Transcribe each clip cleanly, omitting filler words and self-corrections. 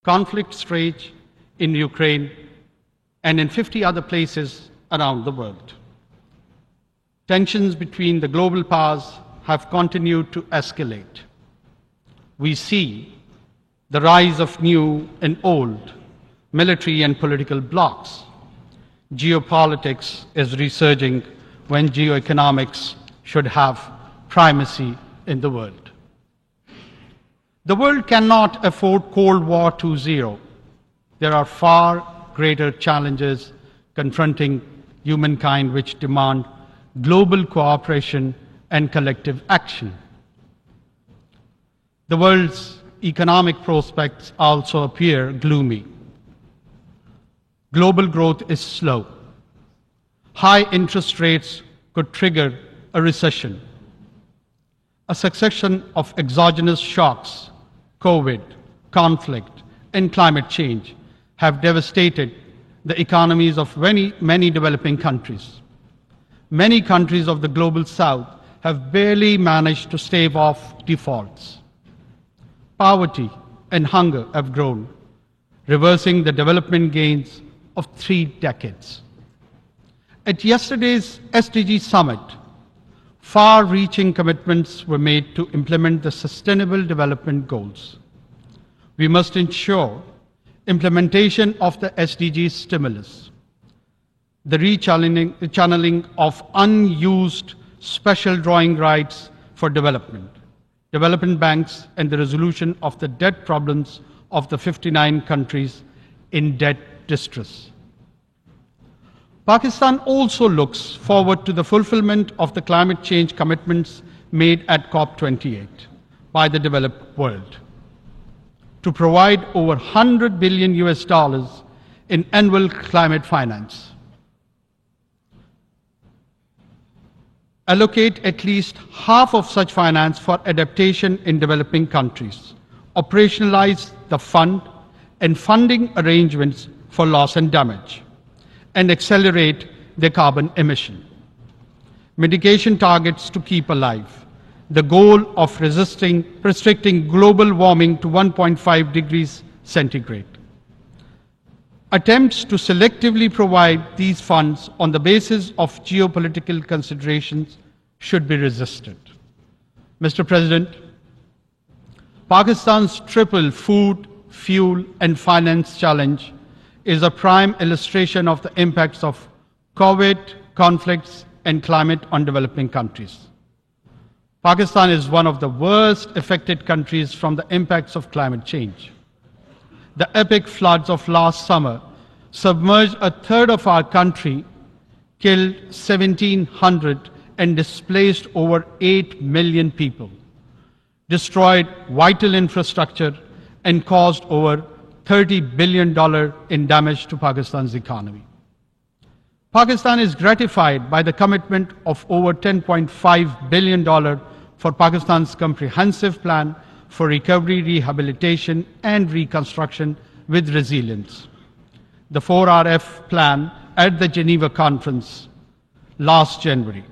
Conflicts rage in Ukraine and in 50 other places around the world. Tensions between the global powers have continued to escalate. We see the rise of new and old military and political blocs. Geopolitics is resurging when geoeconomics should have primacy in the world. The world cannot afford Cold War 2.0. There are far greater challenges confronting humankind which demand global cooperation and collective action. The world's economic prospects also appear gloomy. Global growth is slow. High interest rates could trigger a recession. A succession of exogenous shocks, COVID, conflict, and climate change have devastated the economies of many developing countries. Many countries of the global south have barely managed to stave off defaults. Poverty and hunger have grown, reversing the development gains of 3 decades. At yesterday's SDG summit, far-reaching commitments were made to implement the Sustainable Development Goals. We must ensure implementation of the SDG stimulus, the rechanneling of unused special drawing rights for development banks, and the resolution of the debt problems of the 59 countries in debt distress. Pakistan also looks forward to the fulfillment of the climate change commitments made at COP28 by the developed world to provide over $100 billion in annual climate finance, allocate at least half of such finance for adaptation in developing countries, operationalize the fund and funding arrangements for loss and damage, and accelerate their carbon emission. Mitigation targets to keep alive the goal of restricting global warming to 1.5 degrees centigrade. Attempts to selectively provide these funds on the basis of geopolitical considerations should be resisted. Mr. President, Pakistan's triple food, fuel, and finance challenge is a prime illustration of the impacts of COVID, conflicts, and climate on developing countries. Pakistan is one of the worst affected countries from the impacts of climate change. The epic floods of last summer submerged a third of our country, killed 1,700, and displaced over 8 million people, destroyed vital infrastructure, and caused over $30 billion in damage to Pakistan's economy. Pakistan is gratified by the commitment of over $10.5 billion for Pakistan's comprehensive plan for recovery, rehabilitation, and reconstruction with resilience. The 4RF plan at the Geneva conference last January.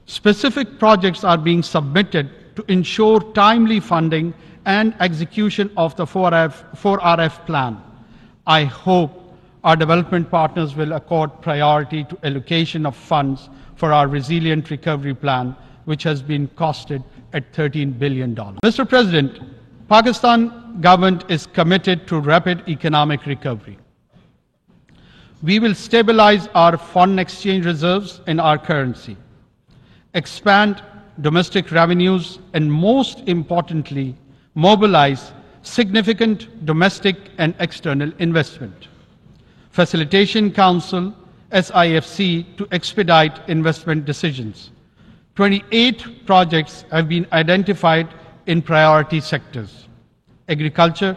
Specific projects are being submitted to ensure timely funding and execution of the 4RF plan. I hope our development partners will accord priority to allocation of funds for our resilient recovery plan, which has been costed at $13 billion. Mr. President, Pakistan government is committed to rapid economic recovery. We will stabilize our foreign exchange reserves in our currency, expand domestic revenues, and most importantly, mobilize significant domestic and external investment. Facilitation Council, SIFC, to expedite investment decisions. 28 projects have been identified in priority sectors: agriculture,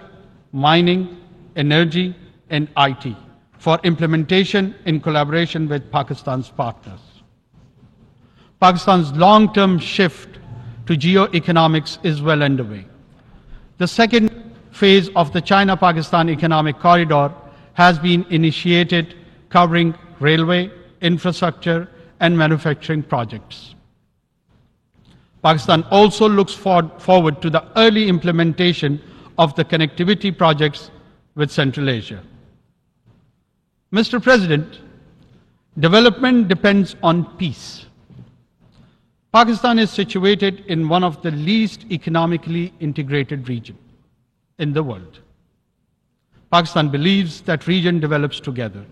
mining, energy, and IT, for implementation in collaboration with Pakistan's partners. Pakistan's long-term shift to geoeconomics is well underway. The second phase of the China-Pakistan Economic Corridor has been initiated, covering railway, infrastructure, and manufacturing projects. Pakistan also looks forward to the early implementation of the connectivity projects with Central Asia. Mr. President, development depends on peace. Pakistan is situated in one of the least economically integrated regions in the world. Pakistan believes that region develops together.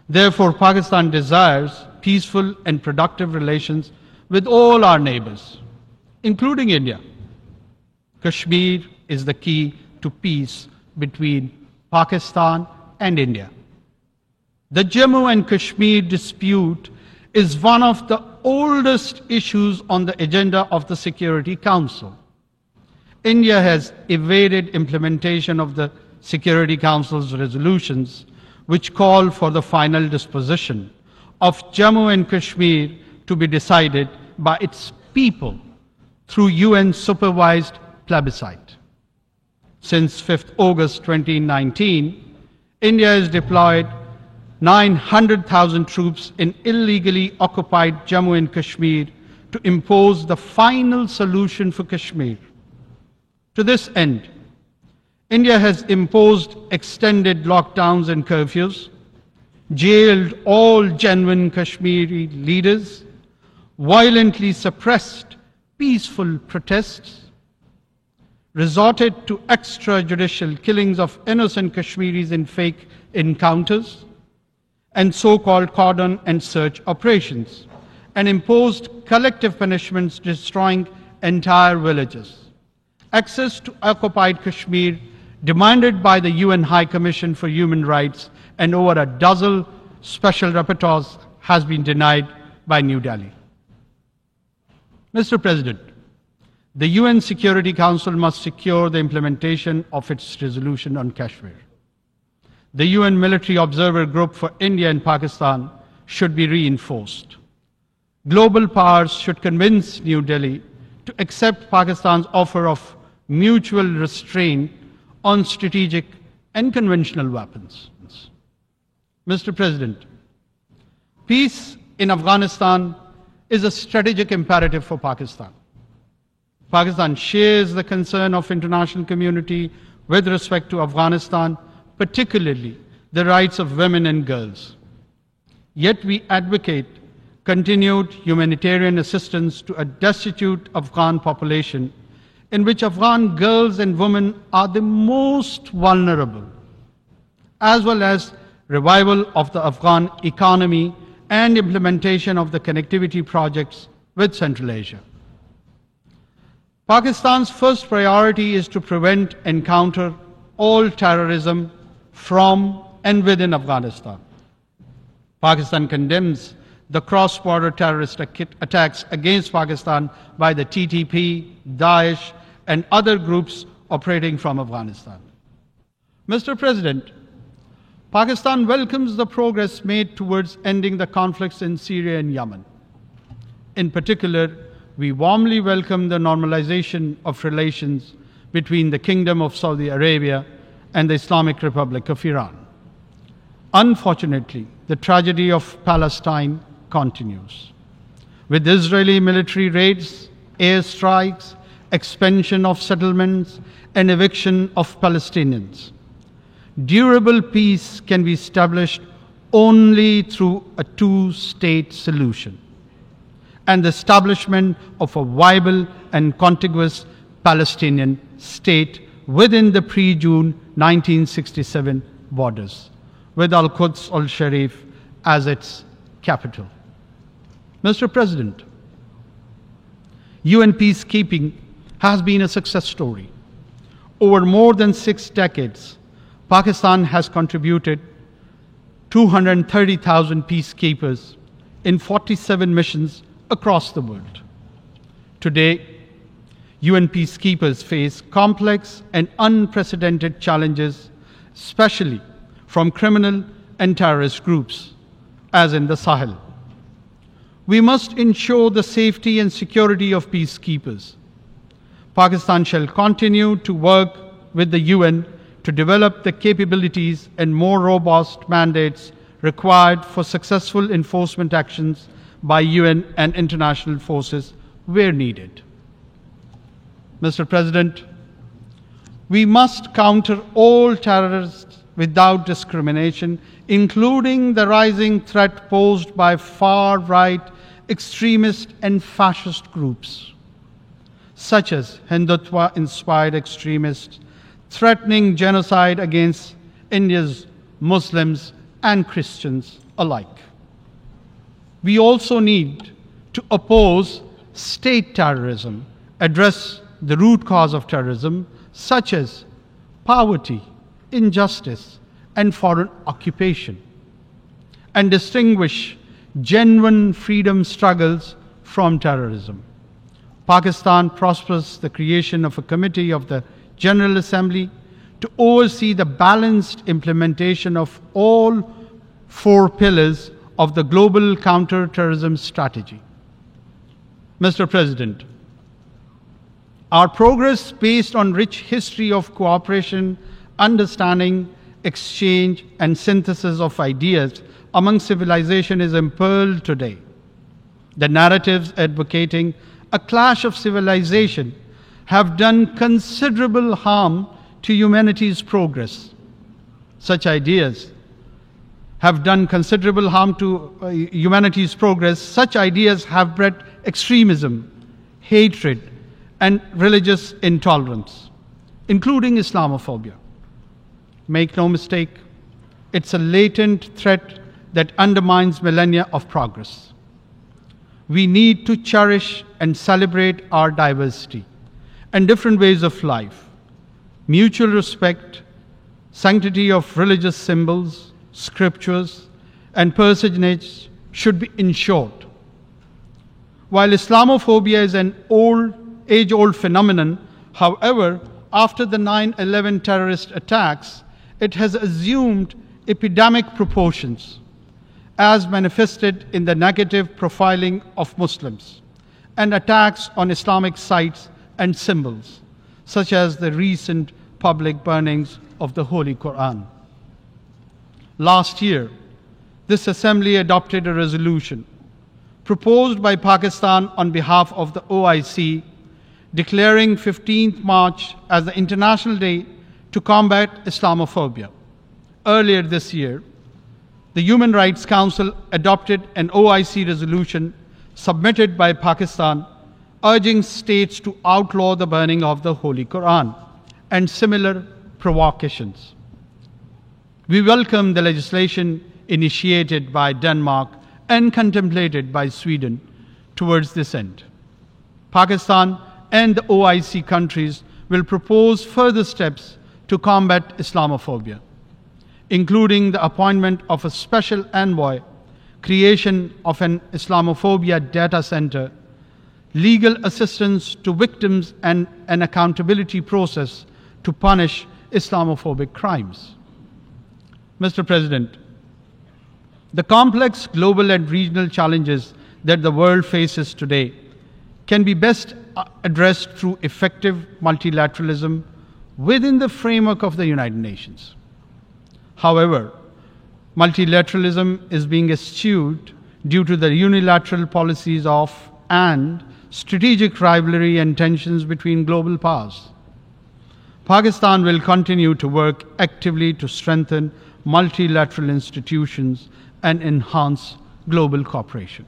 Therefore, Pakistan desires peaceful and productive relations with all our neighbors, including India. Kashmir is the key to peace between Pakistan and India. The Jammu and Kashmir dispute is one of the oldest issues on the agenda of the Security Council. India has evaded implementation of the Security Council's resolutions, which call for the final disposition of Jammu and Kashmir to be decided by its people through UN-supervised plebiscite. Since 5th August 2019, India has deployed 900,000 troops in illegally occupied Jammu and Kashmir to impose the final solution for Kashmir. To this end, India has imposed extended lockdowns and curfews, jailed all genuine Kashmiri leaders, violently suppressed peaceful protests, resorted to extrajudicial killings of innocent Kashmiris in fake encounters, and so-called cordon and search operations, and imposed collective punishments destroying entire villages. Access to occupied Kashmir, demanded by the UN High Commission for Human Rights and over a dozen special rapporteurs, has been denied by New Delhi. Mr. President, the UN Security Council must secure the implementation of its resolution on Kashmir. The UN Military Observer Group for India and Pakistan should be reinforced. Global powers should convince New Delhi to accept Pakistan's offer of mutual restraint on strategic and conventional weapons. Mr. President, peace in Afghanistan is a strategic imperative for Pakistan. Pakistan shares the concern of international community with respect to Afghanistan, particularly the rights of women and girls. Yet we advocate continued humanitarian assistance to a destitute Afghan population, in which Afghan girls and women are the most vulnerable, as well as revival of the Afghan economy and implementation of the connectivity projects with Central Asia. Pakistan's first priority is to prevent and counter all terrorism from and within Afghanistan. Pakistan condemns the cross-border terrorist attacks against Pakistan by the TTP, Daesh, and other groups operating from Afghanistan. Mr. President, Pakistan welcomes the progress made towards ending the conflicts in Syria and Yemen. In particular, we warmly welcome the normalization of relations between the Kingdom of Saudi Arabia and the Islamic Republic of Iran. Unfortunately, the tragedy of Palestine continues. With Israeli military raids, airstrikes, expansion of settlements, and eviction of Palestinians, durable peace can be established only through a two-state solution and the establishment of a viable and contiguous Palestinian state within the pre-June 1967 borders, with Al-Quds al-Sharif as its capital. Mr. President, UN peacekeeping has been a success story. Over more than 6 decades, Pakistan has contributed 230,000 peacekeepers in 47 missions across the world. Today, UN peacekeepers face complex and unprecedented challenges, especially from criminal and terrorist groups, as in the Sahel. We must ensure the safety and security of peacekeepers. Pakistan shall continue to work with the UN to develop the capabilities and more robust mandates required for successful enforcement actions by UN and international forces where needed. Mr. President, we must counter all terrorist without discrimination, including the rising threat posed by far-right extremist and fascist groups, such as Hindutva-inspired extremists threatening genocide against India's Muslims and Christians alike. We also need to oppose state terrorism, address the root cause of terrorism, such as poverty, injustice, and foreign occupation, and distinguish genuine freedom struggles from terrorism. Pakistan prospers the creation of a committee of the General Assembly to oversee the balanced implementation of all 4 pillars of the global counter-terrorism strategy. Mr. President, our progress based on rich history of cooperation, understanding, exchange, and synthesis of ideas among civilization is impearled today. The narratives advocating a clash of civilization have done considerable harm to humanity's progress. Such ideas have done considerable harm to humanity's progress. Such ideas have bred extremism, hatred, and religious intolerance, including Islamophobia. Make no mistake, it's a latent threat that undermines millennia of progress. We need to cherish and celebrate our diversity and different ways of life. Mutual respect, sanctity of religious symbols, scriptures, and personage should be ensured. While Islamophobia is an age-old phenomenon, however, after the 9/11 terrorist attacks, it has assumed epidemic proportions, as manifested in the negative profiling of Muslims and attacks on Islamic sites and symbols, such as the recent public burnings of the Holy Quran. Last year, this Assembly adopted a resolution proposed by Pakistan on behalf of the OIC, declaring 15th March as the International Day to combat Islamophobia. Earlier this year, the Human Rights Council adopted an OIC resolution submitted by Pakistan urging states to outlaw the burning of the Holy Quran and similar provocations. We welcome the legislation initiated by Denmark and contemplated by Sweden towards this end. Pakistan and the OIC countries will propose further steps to combat Islamophobia, including the appointment of a special envoy, creation of an Islamophobia data center, legal assistance to victims, and an accountability process to punish Islamophobic crimes. Mr. President, the complex global and regional challenges that the world faces today can be best addressed through effective multilateralism within the framework of the United Nations. However, multilateralism is being eschewed due to the unilateral policies of and strategic rivalry and tensions between global powers. Pakistan will continue to work actively to strengthen multilateral institutions and enhance global cooperation.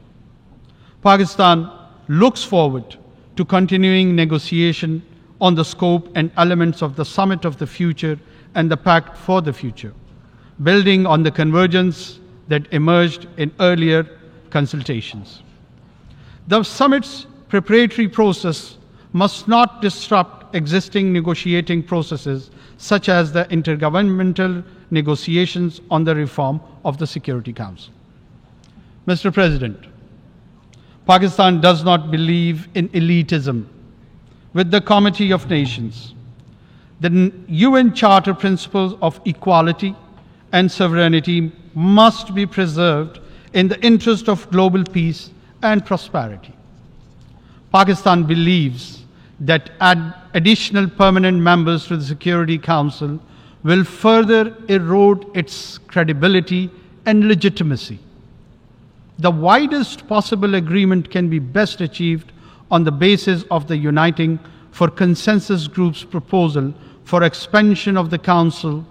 Pakistan looks forward to continuing negotiation on the scope and elements of the Summit of the Future and the Pact for the Future, building on the convergence that emerged in earlier consultations. The summit's preparatory process must not disrupt existing negotiating processes, such as the intergovernmental negotiations on the reform of the Security Council. Mr. President, Pakistan does not believe in elitism with the Committee of Nations. The UN Charter principles of equality and sovereignty must be preserved in the interest of global peace and prosperity. Pakistan believes that additional permanent members to the Security Council will further erode its credibility and legitimacy. The widest possible agreement can be best achieved on the basis of the Uniting for Consensus Group's proposal for expansion of the Council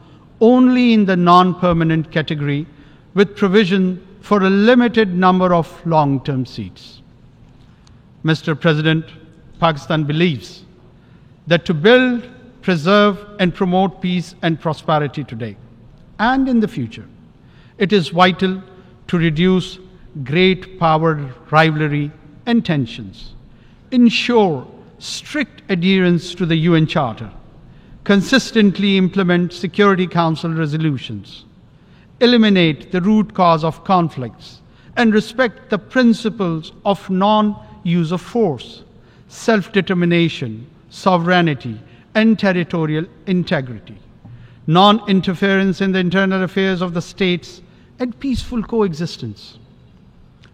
only in the non-permanent category with provision for a limited number of long-term seats. Mr. President, Pakistan believes that to build, preserve, and promote peace and prosperity today and in the future, it is vital to reduce great power rivalry and tensions, ensure strict adherence to the UN Charter, consistently implement Security Council resolutions, eliminate the root cause of conflicts, and respect the principles of non-use of force, self-determination, sovereignty, and territorial integrity, non-interference in the internal affairs of the states, and peaceful coexistence.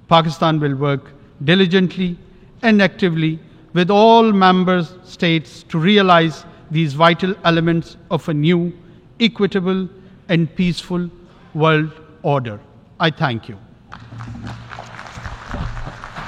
Pakistan will work diligently and actively with all member states to realize these vital elements of a new, equitable, and peaceful world order. I thank you.